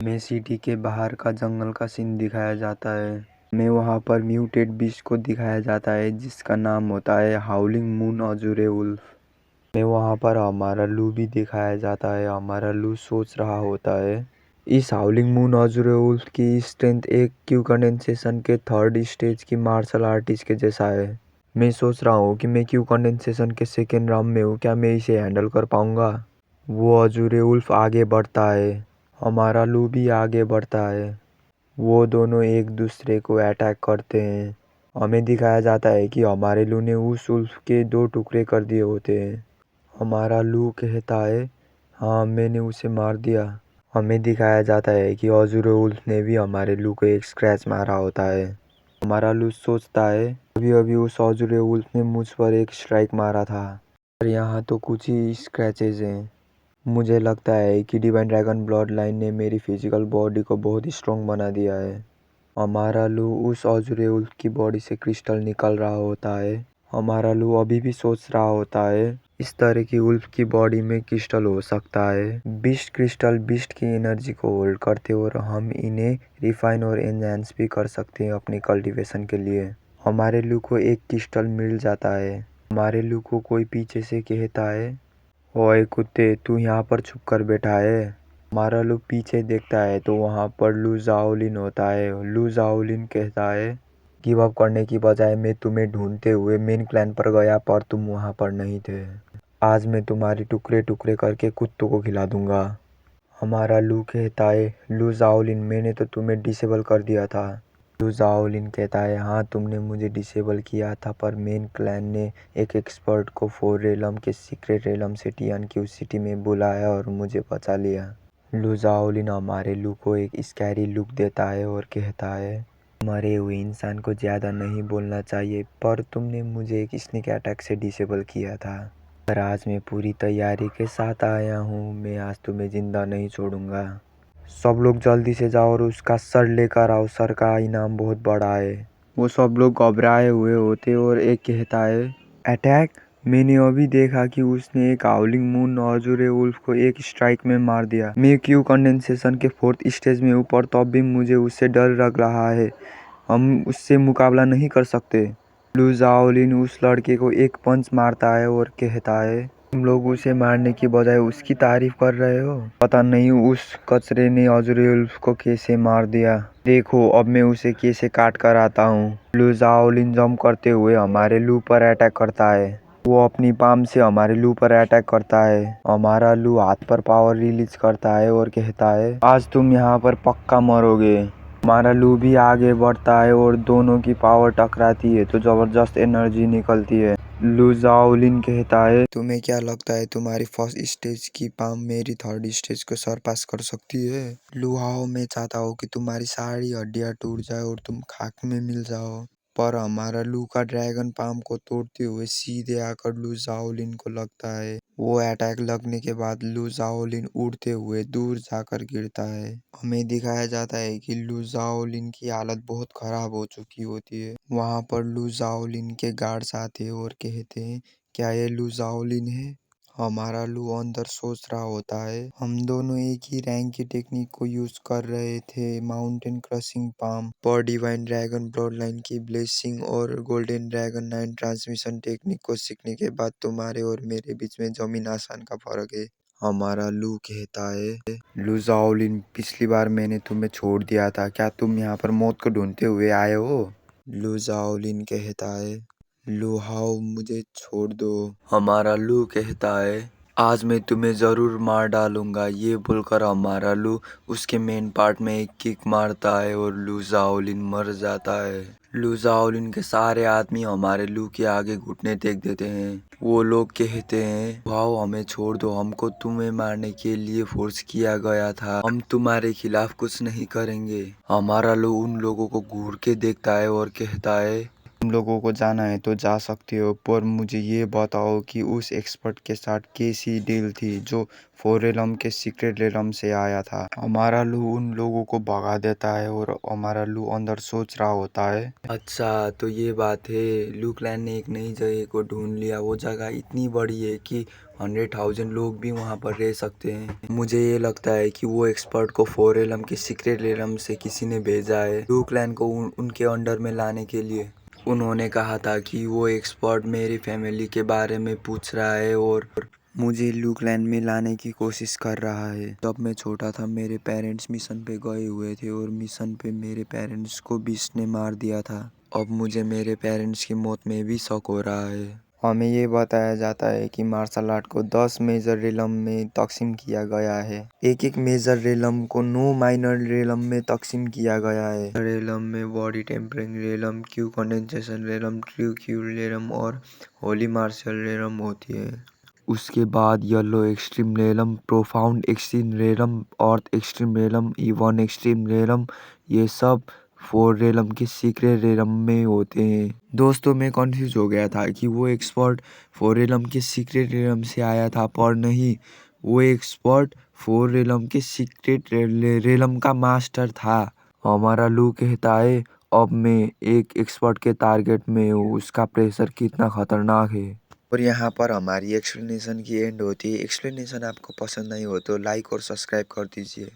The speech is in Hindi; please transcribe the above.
में सिटी के बाहर का जंगल का सीन दिखाया जाता है। में वहाँ पर म्यूटेड बीस्ट को दिखाया जाता है जिसका नाम होता है हाउलिंग मून अजूरे वुल्फ। में वहाँ पर हमारा लू भी दिखाया जाता है। हमारा लू सोच रहा होता है। इस हाउलिंग मून अजूरे वुल्फ की स्ट्रेंथ एक क्यू कंडेंसेशन के थर्ड स्टेज की मार्शल आर्टिस्ट के जैसा है। मैं सोच रहा हूँ कि मैं क्यू कंडेंसेशन के सेकेंड राउंड में हूँ, क्या मैं इसे हैंडल कर पाऊँगा। वो अजूरे वुल्फ आगे बढ़ता है। हमारा लू भी आगे बढ़ता है। वो दोनों एक दूसरे को अटैक करते हैं। हमें दिखाया जाता है कि हमारे लू ने उस वुल्फ के 2 टुकड़े कर दिए होते हैं। हमारा लू कहता है, हाँ मैंने उसे मार दिया। हमें दिखाया जाता है कि अजूरे वुल्फ ने भी हमारे लू को एक स्क्रैच मारा होता है। हमारा लू सोचता है, अभी अभी उस अजूरे वुल्फ ने मुझ पर एक स्ट्राइक मारा था और यहाँ तो कुछ ही स्क्रैचेज हैं। मुझे लगता है कि डिवाइन ड्रैगन ब्लड लाइन ने मेरी फिजिकल बॉडी को बहुत स्ट्रॉन्ग बना दिया है। हमारा लू उस अजूरे वुल्फ की बॉडी से क्रिस्टल निकल रहा होता है। हमारा लू अभी भी सोच रहा होता है, इस तरह की वुल्फ की बॉडी में क्रिस्टल हो सकता है। बीस्ट क्रिस्टल बीस्ट की एनर्जी को होल्ड करते और हम इन्हें रिफाइन और एनहांस भी कर सकते हैं अपनी कल्टीवेशन के लिए। हमारे लू को एक क्रिस्टल मिल जाता है। हमारे लू को कोई पीछे से कहता है, ओए कुत्ते, तू यहाँ पर छुप कर बैठा है। हमारा लू पीछे देखता है तो वहाँ पर लू जाओलिन होता है। लू जाओलिन कहता है, गिव अप करने की बजाय मैं तुम्हें ढूंढते हुए मेन क्लैन पर गया पर तुम वहाँ पर नहीं थे। आज मैं तुम्हारी टुकड़े टुकड़े करके कुत्तों को खिला दूंगा। हमारा लू कहता है, लू जाओलिन, मैंने तो तुम्हें डिसेबल कर दिया था। लू जाओलिन कहता है, हाँ तुमने मुझे डिसेबल किया था पर मेन क्लैन ने एक एक्सपर्ट को 4 रेलम के सीक्रेट रेलम से टियान की उस सिटी में बुलाया और मुझे बचा लिया। लू जाओलिन हमारे लू को एक स्कैरी लुक देता है और कहता है, मरे हुए इंसान को ज़्यादा नहीं बोलना चाहिए पर तुमने मुझे एक स्नेक अटैक से डिसेबल किया था। पर आज मैं पूरी तैयारी के साथ आया हूँ। मैं आज तुम्हें जिंदा नहीं छोड़ूंगा। सब लोग जल्दी से जाओ और उसका सर लेकर आओ, सर का इनाम बहुत बड़ा है। वो सब लोग घबराए हुए होते और एक कहता है, अटैक। मैंने अभी देखा कि उसने एक हाउलिंग मून अजूरे वुल्फ को एक स्ट्राइक में मार दिया। मैं क्यू कंडेंसेशन के 4th स्टेज में ऊपर तब भी मुझे उससे डर लग रहा है। हम उससे मुकाबला नहीं कर सकते। लू जाओलिन उस लड़के को एक पंच मारता है और कहता है, तुम लोग उसे मारने की बजाय उसकी तारीफ कर रहे हो। पता नहीं उस कचरे ने अजूरे वुल्फ को कैसे मार दिया। देखो अब मैं उसे कैसे काट कर आता हूँ। लू जाओलिन जंप करते हुए हमारे लू पर अटैक करता है। वो अपनी पाम से हमारे लू पर अटैक करता है। हमारा लू हाथ पर पावर रिलीज करता है और कहता है, आज तुम यहाँ पर पक्का मरोगे। हमारा लू भी आगे बढ़ता है और दोनों की पावर टकराती है तो जबरदस्त एनर्जी निकलती है। लू जाओलिन कहता है, तुम्हें क्या लगता है तुम्हारी फर्स्ट स्टेज की पाम मेरी थर्ड स्टेज को सरपास कर सकती है? लू हाओ, मैं चाहता हूँ कि तुम्हारी सारी हड्डियाँ टूट जाए और तुम खाक में मिल जाओ। पर हमारा लू का ड्रैगन पाम को तोड़ते हुए सीधे आकर लू जाओलिन को लगता है। वो अटैक लगने के बाद लू जाओलिन उड़ते हुए दूर जाकर गिरता है। हमें दिखाया जाता है कि लू जाओलिन की हालत बहुत खराब हो चुकी होती है। वहाँ पर लू जाओलिन के गार्ड्स आते हैं और कहते हैं, क्या ये लू जाओलिन है? हमारा लू अंदर सोच रहा होता है, हम दोनों एक ही रैंक की टेक्निक को यूज कर रहे थे, माउंटेन क्रशिंग पाम, पर डिवाइन ड्रैगन ब्लड लाइन की ब्लेसिंग और गोल्डन ड्रैगन 9 ट्रांसमिशन टेक्निक को सीखने के बाद तुम्हारे और मेरे बीच में जमीन आसमान का फर्क है। हमारा लू कहता है, लू जाओलिन, पिछली बार मैंने तुम्हें छोड़ दिया था, क्या तुम यहाँ पर मौत को ढूंढते हुए आए हो? लू जाओलिन कहता है, लू हाओ, मुझे छोड़ दो। हमारा लू कहता है, आज मैं तुम्हें जरूर मार डालूंगा। ये बोलकर हमारा लू उसके मेन पार्ट में एक किक मारता है और लू जाओलिन मर जाता है। लू जाओलिन के सारे आदमी हमारे लू के आगे घुटने टेक देते हैं। वो लोग कहते हैं, वाओ, हमें छोड़ दो, हमको तुम्हें मारने के लिए फोर्स किया गया था, हम तुम्हारे खिलाफ कुछ नहीं करेंगे। हमारा लू उन लोगों को घूर के देखता है और कहता है, तुम लोगों को जाना है तो जा सकते हो पर मुझे ये बताओ कि उस एक्सपर्ट के साथ कैसी डील थी जो 4 रेलम के सीक्रेट रेलम से आया था। हमारा लू उन लोगों को भगा देता है और हमारा लू अंदर सोच रहा होता है, अच्छा तो ये बात है, लू क्लैन ने एक नई जगह को ढूंढ लिया। वो जगह इतनी बड़ी है कि 100,000 लोग भी वहाँ पर रह सकते हैं। मुझे ये लगता है कि वो एक्सपर्ट को 4 एलम के सीक्रेट एलम से किसी ने भेजा है ब्लू क्लैन को उनके अंडर में लाने के लिए। उन्होंने कहा था कि वो एक्सपर्ट मेरी फैमिली के बारे में पूछ रहा है और मुझे ब्लू क्लैन में लाने की कोशिश कर रहा है। जब मैं छोटा था मेरे पेरेंट्स मिशन पे गए हुए थे और मिशन पे मेरे पेरेंट्स को बीस्ट ने मार दिया था। अब मुझे मेरे पेरेंट्स की मौत में भी शक हो रहा है। हमें ये बताया जाता है कि मार्शल आर्ट को 10 मेजर रेलम में तकसीम किया गया है। एक एक मेजर रेलम को 9 माइनर रेलम में तकसीम किया गया है। रेलम में body tempering realm, Qi condensation realm, true Qi realm और होली मार्शल रेलम होती है। उसके बाद yellow extreme realm, profound extreme realm, earth extreme realm, even extreme realm, ये सब 4 रेलम के सीक्रेट रेलम में होते हैं। दोस्तों मैं कंफ्यूज हो गया था कि वो एक्सपर्ट 4 रेलम के सीक्रेट रेलम से आया था, पर नहीं, वो एक्सपर्ट 4 रेलम के सीक्रेट रेलम का मास्टर था। हमारा लू कहता है अब मैं एक एक्सपर्ट के टारगेट में हूँ, उसका प्रेशर कितना खतरनाक है। और यहाँ पर हमारी एक्सप्लेनेशन की एंड होती है। एक्सप्लेनेशन आपको पसंद नहीं हो तो लाइक और सब्सक्राइब कर दीजिए।